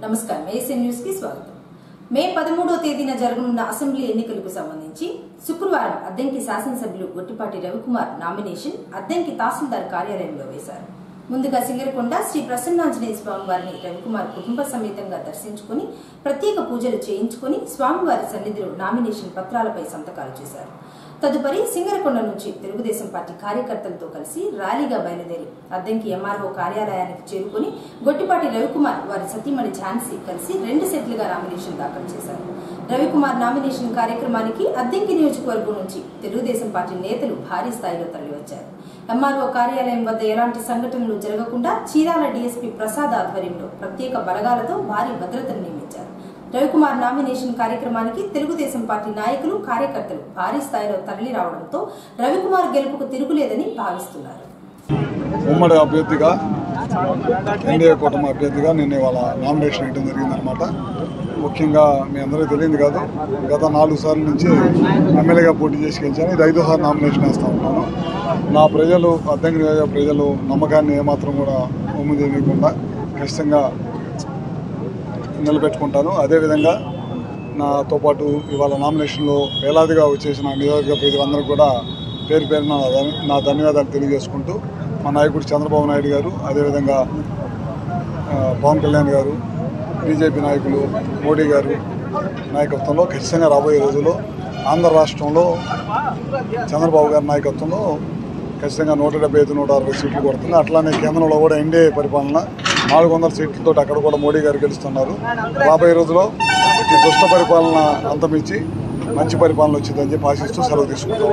నమస్కారం ASN news కి స్వాగతం। మే 13వ తేదీన జరగనున్న అసెంబ్లీ ఎన్నికలకు సంబంధించి శుక్రవారం అద్దంకి శాసనసభ్యులు గొట్టిపాటి రవికుమార్ నామినేషన్ అద్దంకి తహసీల్దార్ కార్యాలయంలో వేశారు। ముందుగా సింగరకొండ శ్రీ ప్రసన్నాంజనేయ స్వామి వారిని రవికుమార్ కుటుంబ సమేతంగా దర్శించుకుని ప్రత్యేక పూజలు చేయించుకుని స్వామివారి సన్నిధిలో నామినేషన్ పత్రాలపై సంతకాలు చేశారు। తదుపరి సింగరకొండ నుంచి తెలుగుదేశం పార్టీ కార్యకర్తలతో కలిసి ర్యాలీగా బయలుదేరి అద్దంకి ఎంఆర్ఓ కార్యాలయానికి చేరుకుని గొట్టిపాటి రవికుమార్ వారి సతీమణి ఝాన్సీ కలిసి 2 సెట్లుగా నామినేషన్ దాఖలు చేశారు। రవికుమార్ నామినేషన్ కార్యక్రమానికి అద్దంకి నియోజకవర్గం నుంచి తెలుగుదేశం పార్టీ నేతలు భారీ స్థాయిలో తరలివచ్చారు। ఎంఆర్ఓ కార్యాలయం వద్ద ఎలాంటి సంఘటనలు జరగకుండా చీరాల డీఎస్పీ ప్రసాద్ ఆధ్వర్యంలో ప్రత్యేక బలగాలతో భారీ భద్రతను నియమించారు। రవికుమార్ నామినేషన్ కార్యక్రమానికి తెలుగుదేశం పార్టీ నాయకులు కార్యకర్తలు భారీ స్థాయిలో తరలి రావడంతో రవికుమార్ గెలుపుకు తిరుగులేదని భావిస్తున్నారు। ఉమ్మడి అభ్యర్థిగా ఎన్డీఏ కూటమి అభ్యర్థిగా నేను ఇవాళ నామినేషన్ వేయడం జరిగిందనమాట। ముఖ్యంగా మీ అందరికీ తెలియదు కాదు, గత 4 సార్ల నుంచి ఎమ్మెల్యేగా పోటీ చేసి గెలిచాను। ఇది 5వ సారి నామినేషన్ వేస్తూ ఉంటాను। నా ప్రజలు అద్దంకి నియోజక ప్రజలు నమ్మకాన్ని ఏమాత్రం కూడా ఉమ్మదియకుండా ఖచ్చితంగా నిలబెట్టుకుంటాను। అదేవిధంగా నాతో పాటు ఇవాళ నామినేషన్లో వేలాదిగా వచ్చేసిన నియోజక ప్రజలందరూ కూడా పేరు పేరున నా ధన్యవాదాలు తెలియజేసుకుంటూ మా నాయకుడు చంద్రబాబు నాయుడు గారు, అదేవిధంగా పవన్ కళ్యాణ్ గారు, బీజేపీ నాయకులు మోడీ గారు నాయకత్వంలో ఖచ్చితంగా రాబోయే రోజుల్లో ఆంధ్ర రాష్ట్రంలో చంద్రబాబు గారి నాయకత్వంలో ఖచ్చితంగా 175, 160 సీట్లు కొడుతుంది। అట్లానే కేంద్రంలో కూడా ఎన్డీఏ పరిపాలన 400 సీట్లతో అక్కడ కూడా మోడీ గారు గెలుస్తున్నారు। రాబోయే రోజుల్లో ఈ దుష్ట పరిపాలన అంతమించి మంచి పరిపాలన వచ్చిందని చెప్పి ఆశిస్తూ సెలవు తీసుకుంటాం।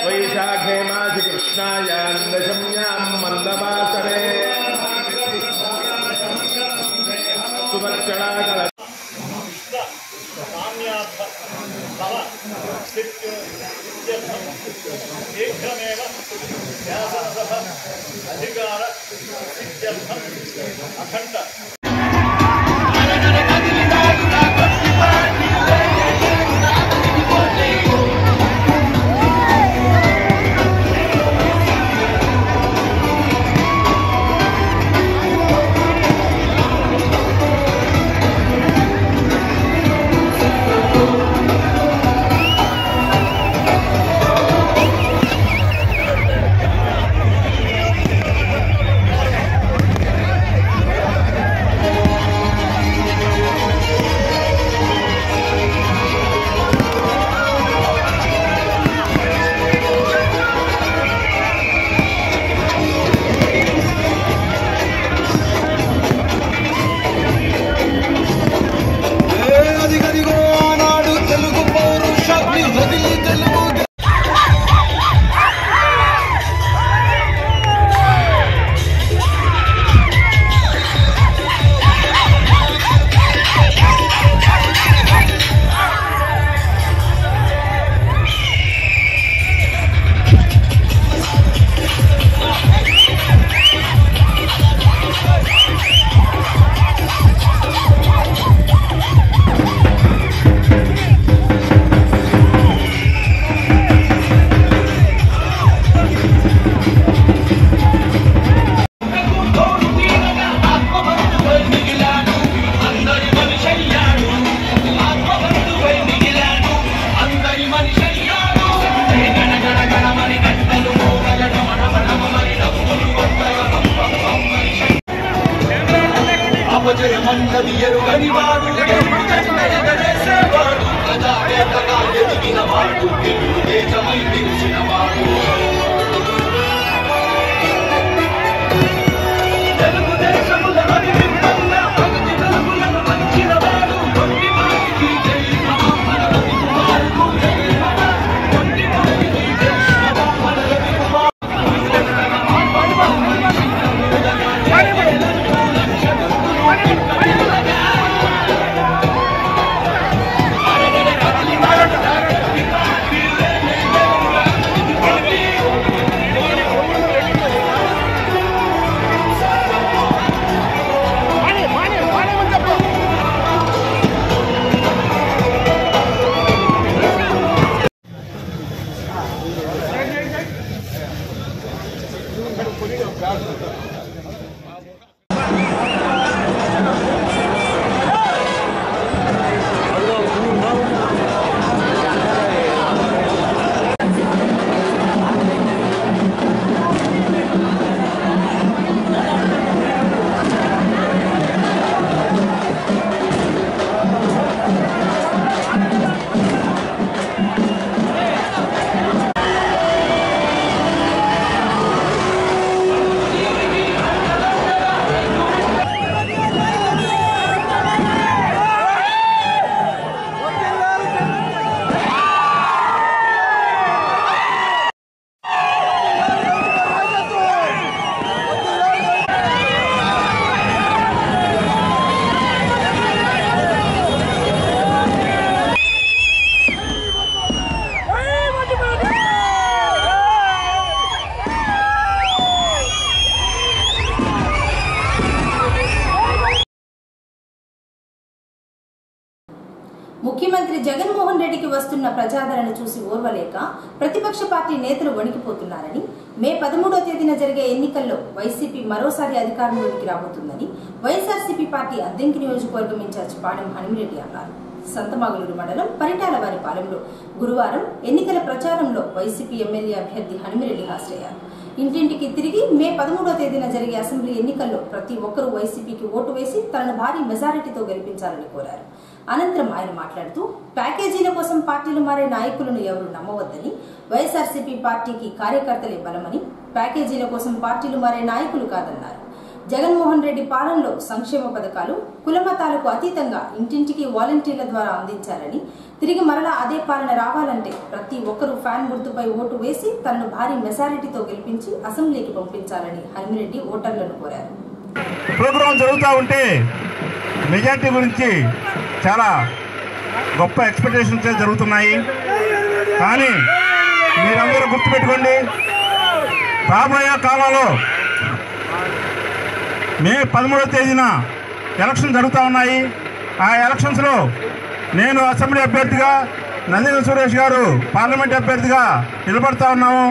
వైశాఖే మాసి కృష్ణాయాం దశమ్యాం మందవాసరే సువర్చడాకల శీఘ్రమేవ శాసనసభ అధికార సిద్ధ్యర్థం అఖండ జయమన్నది ఎరుగని వాడు ఎగరేసేవాడు ప్రజావేత్తగా ఎదిగిన వాడు తెలుగు దేశమై నిలిచిన వాడు తెలుగుదేశముల అనిమిత్తంగా ప్రగతి వెలుగులను పంచిన వాడు కొట్టి వారికి జై మన రవి కుమారుడు కొట్టి వారికి జై మన రవి కుమార్ ముఖ్యమంత్రి జగన్మోహన్ రెడ్డికి వస్తున్న ప్రజాదరణ చూసి ఓర్వలేక ప్రతిపక్ష పార్టీ నేతలు వణికిపోతున్నారని మే 13వ తేదీన జరిగే ఎన్నికల్లో వైసీపీ మరోసారి అధికారంలోకి రాబోతుందని వైఎస్ఆర్సీపీ పార్టీ అద్దెంకి నియోజకవర్గం ఇన్ఛార్జ్ పాడెం హనుమిరెడ్డి అన్నారు. సంతమాగులూరు మండలం పరిటాలవారిపాలెంలో గురువారం ఎన్నికల ప్రచారంలో వైసీపీ ఎమ్మెల్యే అభ్యర్థి హనుమిరెడ్డి హాజరయ్యారు. ఇంటింటికి తిరిగి మే 13వ తేదీన జరిగే అసెంబ్లీ ఎన్నికల్లో ప్రతి ఒక్కరూ వైసీపీకి ఓటు వేసి తనను భారీ మెజారిటీతో గెలిపించాలని కోరారు. అనంతరం ఆయన మాట్లాడుతూ ప్యాకేజీల కోసం పార్టీలు మారే నాయకులను ఎవరు నమ్మవద్దని, వైఎస్ఆర్సీపీ పార్టీకి కార్యకర్తలే బలమని, ప్యాకేజీల కోసం పార్టీలు మారే నాయకులు కాదన్నారు. జగన్మోహన్ రెడ్డి పాలనలో సంక్షేమ పథకాలు కులమతాలకు అతీతంగా ఇంటింటికి వాలంటీర్ల ద్వారా అందించారని, తిరిగి మరలా అదే పాలన రావాలంటే ప్రతి ఒక్కరూ ఫ్యాన్ గుర్తుపై ఓటు వేసి తనను భారీ మెజారిటీతో గెలిపించి అసెంబ్లీకి పంపించాలని హనుమిరెడ్డి ఓటర్లను కోరారు. ప్రోగ్రాం జరుగుతూ ఉంటే మెజార్టీ గురించి చాలా గొప్ప ఎక్స్పెక్టేషన్స్ జరుగుతున్నాయి. కానీ మీరందరూ గుర్తుపెట్టుకోండి, రాబోయే కాలంలో మే 13వ తేదీన ఎలక్షన్ జరుగుతూ ఉన్నాయి. ఆ ఎలక్షన్స్లో నేను అసెంబ్లీ అభ్యర్థిగా, నందిగం సురేష్ గారు పార్లమెంట్ అభ్యర్థిగా నిలబడతా ఉన్నాము.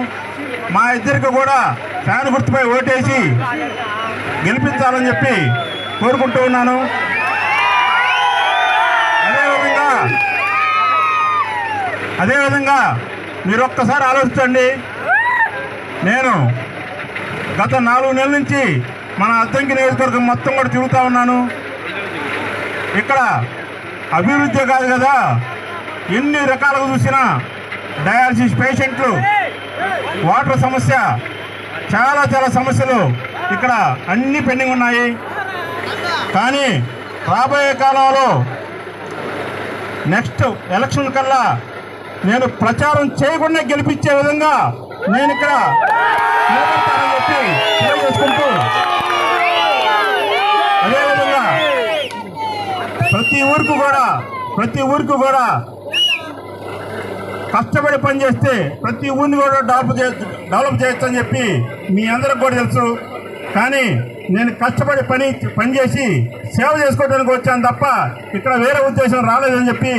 మా ఇద్దరికి కూడా ఫ్యాన్ గుర్తుపై ఓటేసి గెలిపించాలని చెప్పి కోరుకుంటూ ఉన్నాను. అదేవిధంగా మీరు ఒక్కసారి ఆలోచించండి. నేను గత 4 నెలల నుంచి మన అద్దంకి నియోజకవర్గం మొత్తం కూడా తిరుగుతూ ఉన్నాను. ఇక్కడ అభివృద్ధి కాదు కదా, ఎన్ని రకాలుగా చూసినా డయాలసిస్ పేషెంట్లు, వాటర్ సమస్య, చాలా సమస్యలు ఇక్కడ అన్నీ పెండింగ్ ఉన్నాయి. కానీ రాబోయే కాలంలో నెక్స్ట్ ఎలక్షన్ కల్లా నేను ప్రచారం చేయకుండా గెలిపించే విధంగా నేను ఇక్కడ నిలబడతానని చెప్పి తెలియజేసుకుంటూ, అదేవిధంగా ప్రతి ఊరికి కూడా కష్టపడి పనిచేస్తే ప్రతి ఊరిని కూడా డెవలప్ చేయొచ్చని చెప్పి మీ అందరికి కూడా తెలుసు. కానీ నేను కష్టపడి పనిచేసి సేవ చేసుకోవడానికి వచ్చాను తప్ప ఇక్కడ వేరే ఉద్దేశం రాలేదని చెప్పి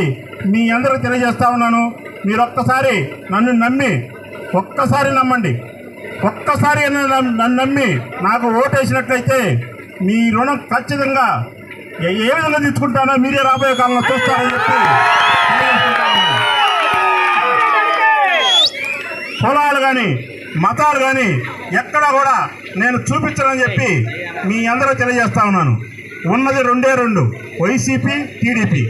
మీ అందరికి తెలియజేస్తా ఉన్నాను. మీరు ఒక్కసారి నన్ను నమ్మి నమ్మండి. ఒక్కసారి నన్ను నమ్మి నాకు ఓటేసినట్లయితే మీ రుణం ఖచ్చితంగా ఏ విధంగా తీసుకుంటానో మీరే రాబోయే కాలంలో చూస్తారని చెప్పి కులాలు కానీ మతాలు కానీ ఎక్కడా కూడా నేను చూపించాలని చెప్పి మీ అందరూ తెలియజేస్తా ఉన్నాను. ఉన్నది రెండే రెండు, వైసీపీ, టీడీపీ.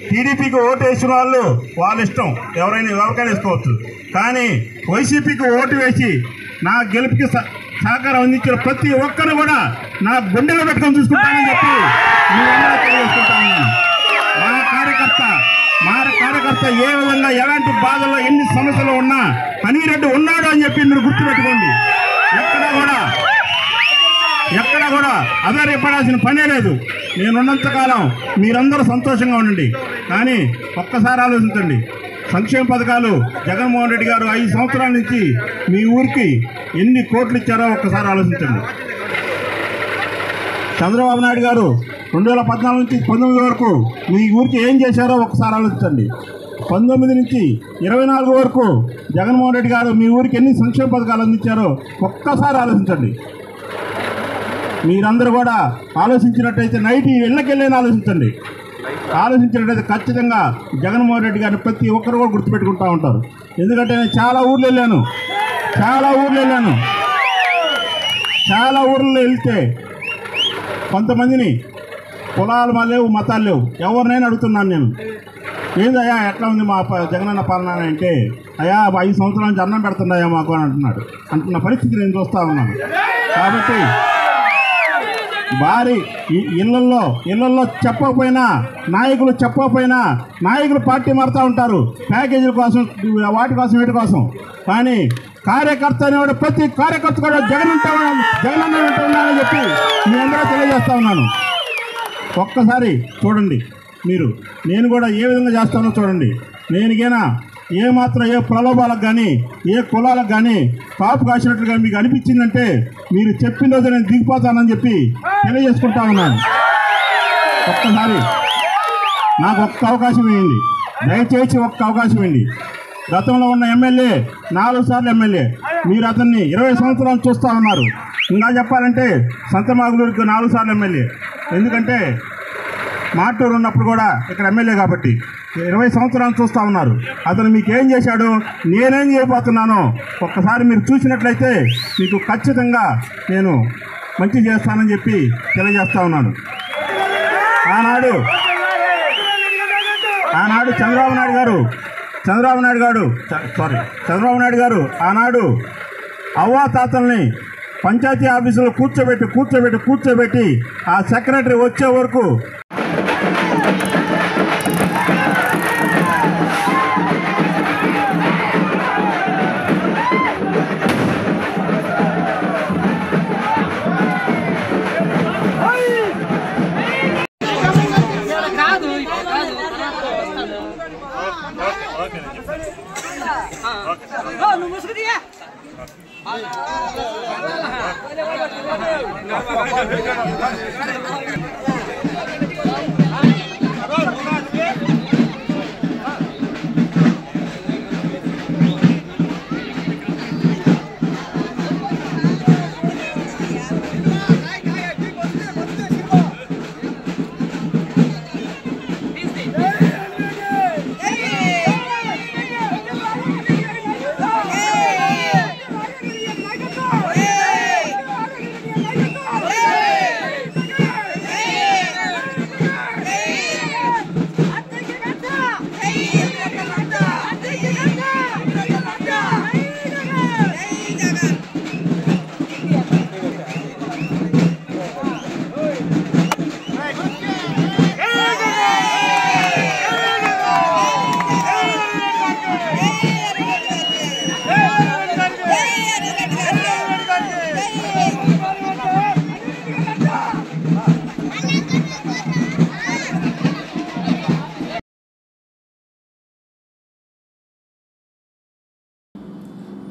టీడీపీకి ఓటు వేసిన వాళ్ళు వాళ్ళ ఇష్టం, ఎవరికైనా వేసుకోవచ్చు. కానీ వైసీపీకి ఓటు వేసి నా గెలుపుకి సహకారం అందించిన ప్రతి ఒక్కరు కూడా నా గుండెలో పెట్టుకొని చూసుకుంటానని చెప్పి మీరందరూ తెలియజేసుకుంటా ఉన్నాను. మా కార్యకర్త ఏ విధంగా ఎలాంటి బాధల్లో ఎన్ని సమస్యలు ఉన్నా పనిరెడ్డి ఉన్నాడు అని చెప్పి మీరు గుర్తుపెట్టుకోండి. ఎక్కడ కూడా ఆధారపడాల్సిన పనే లేదు. నేనున్నంతకాలం మీరందరూ సంతోషంగా ఉండండి. కానీ ఒక్కసారి ఆలోచించండి, సంక్షేమ పథకాలు జగన్మోహన్ రెడ్డి గారు 5 సంవత్సరాల నుంచి మీ ఊరికి ఎన్ని కోట్లు ఇచ్చారో ఒక్కసారి ఆలోచించండి. చంద్రబాబు నాయుడు గారు 2014 నుంచి 19 వరకు మీ ఊరికి ఏం చేశారో ఒకసారి ఆలోచించండి. 19 నుంచి 24 వరకు జగన్మోహన్ రెడ్డి గారు మీ ఊరికి ఎన్ని సంక్షేమ పథకాలు అందించారో ఒక్కసారి ఆలోచించండి. మీరందరూ కూడా ఆలోచించినట్టయితే నైట్ ఇళ్ళకెళ్ళని ఆలోచించినట్టయితే ఖచ్చితంగా జగన్మోహన్ రెడ్డి గారిని ప్రతి ఒక్కరు కూడా గుర్తుపెట్టుకుంటూ ఉంటారు. ఎందుకంటే నేను చాలా ఊర్లు వెళ్తే కొంతమందిని కులాలు లేవు, మతాలు లేవు, ఎవరినైనా అడుగుతున్నాను నేను, ఏందయ్యా ఎట్లా ఉంది మా జగనన్న పాలన అంటే, అయ్యా 5 సంవత్సరాల నుంచి అన్నం పెడుతున్నాయా మాకు అని అంటున్న పరిస్థితి నేను చూస్తూ ఉన్నాను. కాబట్టి భారీ ఇళ్లలో చెప్పకపోయినా నాయకులు పార్టీ మారుతూ ఉంటారు ప్యాకేజీల కోసం, వాటి కోసం, వీటి కోసం. కానీ కార్యకర్త అనేవాడు ప్రతి కార్యకర్త కూడా జగనన్న ఉంటున్నానని చెప్పి మీ అందరూ తెలియజేస్తా ఉన్నాను. ఒక్కసారి చూడండి మీరు, నేను కూడా ఏ విధంగా చేస్తానో చూడండి. నేనుగైనా ఏమాత్రం ఏ ప్రలోభాలకు కానీ ఏ కులాలకు కానీ కాపు కాసినట్లుగా మీకు అనిపించిందంటే మీరు చెప్పిన రోజు నేను దిగిపోతానని చెప్పి తెలియజేసుకుంటా ఉన్నాను. ఒక్కసారి నాకు ఒక్క అవకాశం ఇవ్వండి, దయచేసి ఒక్క అవకాశం ఇవ్వండి. గతంలో ఉన్న ఎమ్మెల్యే 4 సార్లు ఎమ్మెల్యే, మీరు అతన్ని 20 సంవత్సరాలు చూస్తూ ఉన్నారు. ఇంకా చెప్పాలంటే సంతమాగులూరికి 4 సార్లు ఎమ్మెల్యే. ఎందుకంటే మాటూరు ఉన్నప్పుడు కూడా ఇక్కడ ఎమ్మెల్యే కాబట్టి 20 సంవత్సరాలు చూస్తూ ఉన్నారు. అతను మీకు ఏం చేశాడో, నేనేం చేయబోతున్నానో ఒక్కసారి మీరు చూసినట్లయితే మీకు ఖచ్చితంగా నేను మంచి చేస్తానని చెప్పి తెలియజేస్తా ఉన్నాను. ఆనాడు చంద్రబాబు నాయుడు గారు ఆనాడు అవ్వాతాతల్ని పంచాయతీ ఆఫీసులో కూర్చోబెట్టి ఆ సెక్రటరీ వచ్చే వరకు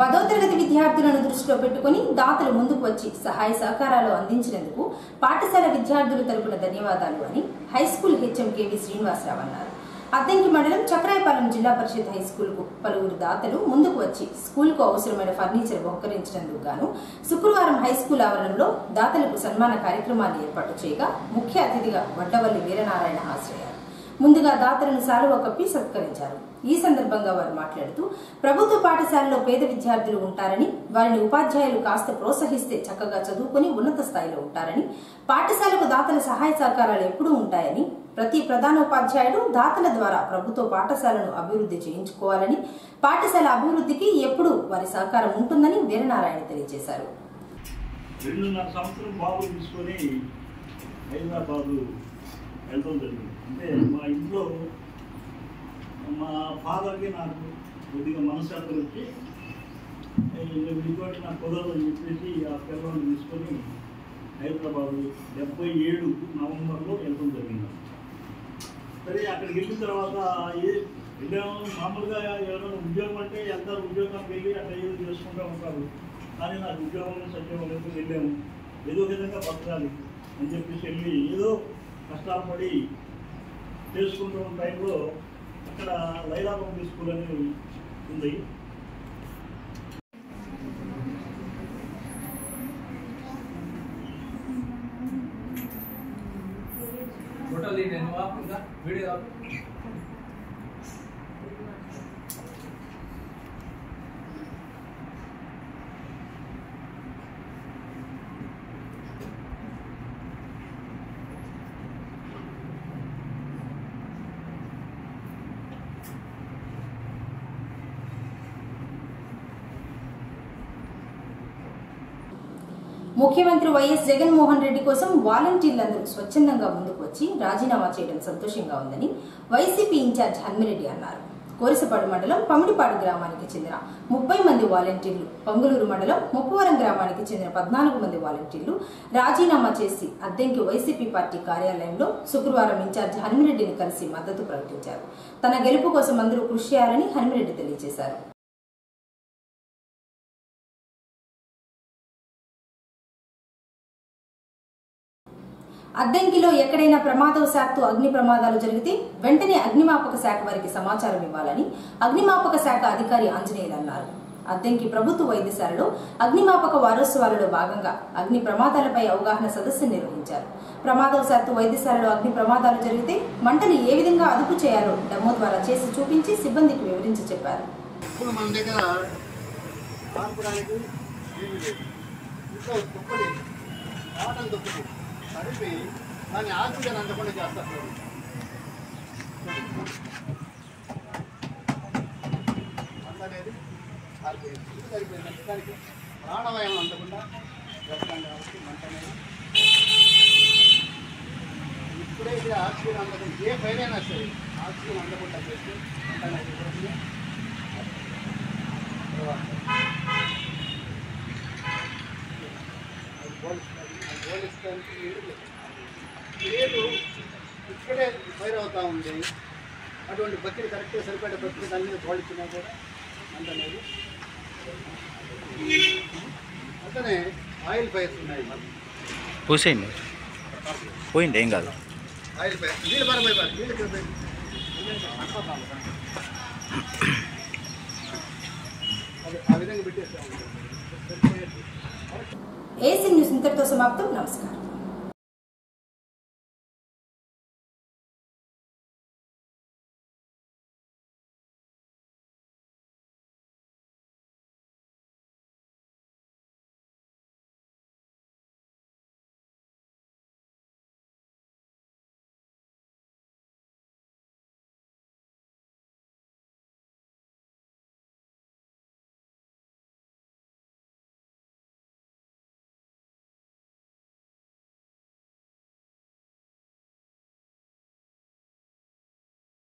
పదో తరగతి విద్యార్థులను దృష్టిలో పెట్టుకుని దాతలు ముందుకు వచ్చి సహాయ సహకారాలు అందించినందుకు పాఠశాల విద్యార్థుల తరపున ధన్యవాదాలు అని హైస్కూల్ హెచ్ఎం కేవి శ్రీనివాసరావు అన్నారు. అద్దంకి మండలం చక్రాయపాలెం జిల్లా పరిషత్ హైస్కూల్కు పలువురు దాతలు ముందుకు వచ్చి స్కూల్కు అవసరమైన ఫర్నిచర్ బహుకరించినందుకు గాను శుక్రవారం హైస్కూల్ ఆవరణలో దాతలకు సన్మాన కార్యక్రమాన్ని ఏర్పాటు చేయగా ముఖ్య అతిథిగా వడ్డవల్లి వీరనారాయణ హాజరయ్యారు. ముందుగా దాతలను శాలువా కప్పి సత్కరించారు. ఈ సందర్భంగా వారు మాట్లాడుతూ ప్రభుత్వ పాఠశాలలో పేద విద్యార్థులు ఉంటారని, వారిని ఉపాధ్యాయులు కాస్త ప్రోత్సహిస్తే చక్కగా చదువుకుని ఉన్నత స్థాయిలో ఉంటారని, పాఠశాలకు దాతల సహాయ సహకారాలు ఎప్పుడూ ఉంటాయని, ప్రతి ప్రధానోపాధ్యాయుడు దాతల ద్వారా ప్రభుత్వ పాఠశాలను అభివృద్ధి చేయించుకోవాలని, పాఠశాల అభివృద్ధికి ఎప్పుడూ వారి సహకారం ఉంటుందని వీరనారాయణ తెలియజేశారు. 2.5 సంవత్సరం బాబు తీసుకొని హైదరాబాదు వెళ్ళడం జరిగింది. అంటే మా ఇంట్లో మా ఫాదర్కి నాకు కొద్దిగా మనశ్శాంతి వచ్చి ఇంకోటి నాకు కుదరదు అని చెప్పేసి ఆ పిల్లలను తీసుకొని హైదరాబాదు 77 నవంబర్లో వెళ్ళడం జరిగింది. సరే అక్కడికి వెళ్ళిన తర్వాత వెళ్ళాము. మామూలుగా ఎవరైనా ఉద్యోగం అంటే వెళ్తారు, ఉద్యోగానికి వెళ్ళి అట్లా ఏదో చేసుకుంటూ ఉంటారు. కానీ నాకు ఉద్యోగం సత్యం లేదు, వెళ్ళాము ఏదో విధంగా బతకాలి అని చెప్పేసి వెళ్ళి ఏదో కష్టాలు పడి చేసుకుంటున్న టైంలో అక్కడ లైలా పబ్లిక్ స్కూల్ అని ఉంది. ముఖ్యమంత్రి వైఎస్ జగన్మోహన్ రెడ్డి కోసం వాలంటీర్లందరూ స్వచ్ఛందంగా ముందుకు వచ్చి రాజీనామా చేయడం సంతోషంగా ఉందని వైసీపీ ఇన్ఛార్జ్ హన్మిరెడ్డి అన్నారు. కోరిసపాడు మండలం పమిడిపాడు గ్రామానికి చెందిన 30 మంది వాలంటీర్లు, పంగులూరు మండలం ముప్పవరం గ్రామానికి చెందిన 14 మంది వాలంటీర్లు రాజీనామా చేసి అద్దెంకి వైసీపీ పార్టీ కార్యాలయంలో శుక్రవారం ఇన్ఛార్జ్ హన్మిరెడ్డిని కలిసి మద్దతు ప్రకటించారు. తన గెలుపు కోసం అందరూ కృషి చేయాలని హన్మిరెడ్డి తెలియజేశారు. అద్దంకిలో ఎక్కడైనా ప్రమాదవశాత్తు అగ్ని ప్రమాదాలు జరిగితే వెంటనే అగ్నిమాపక శాఖ వారికి సమాచారం ఇవ్వాలని అగ్నిమాపక శాఖ అధికారి ఆంజనేయులు అన్నారు. అద్దంకి ప్రభుత్వ వైద్యశాలలో అగ్నిమాపక వారోత్సవాలలో భాగంగా అగ్ని ప్రమాదాలపై అవగాహన సదస్సు నిర్వహించారు. ప్రమాదవశాత్తు వైద్యశాలలో అగ్ని ప్రమాదాలు జరిగితే మంటలు ఏ విధంగా అదుపు చేయాలో డెమో ద్వారా చేసి చూపించి సిబ్బందికి వివరించి చెప్పారు. కలిపి దాన్ని ఆక్సిజన్ అందకుండా చేస్తారు. అందనేది సరిపోయిందంటే దానికి ప్రాణవాయువు అందకుండా చేస్తాం కాబట్టి మంట అనేది ఇప్పుడైతే ఆక్సిజన్ అందకుండా ఏ ఫైర్ అయినా సరే ఆక్సిజన్ అందకుండా చేస్తే మంట అనేది పోతుంది. లేదు ఇక్కడే ఫైర్ అవుతూ ఉంది. అటువంటి బకెట్ కరెక్ట్గా సరిపడే బకెట్ దాని మీద పోల్చినా కూడా అంతనేది అతనే ఆయిల్ ఫైర్స్ ఉన్నాయి. పూసేయండి, పోయింది ఏం కాదు. ఆయిల్ ఫైర్ నీళ్ళు బాగా నీళ్ళు ఆ విధంగా పెట్టేస్తాము. ఏసీ న్యూస్ ఇంతటితో సమాప్తం. నమస్కారం.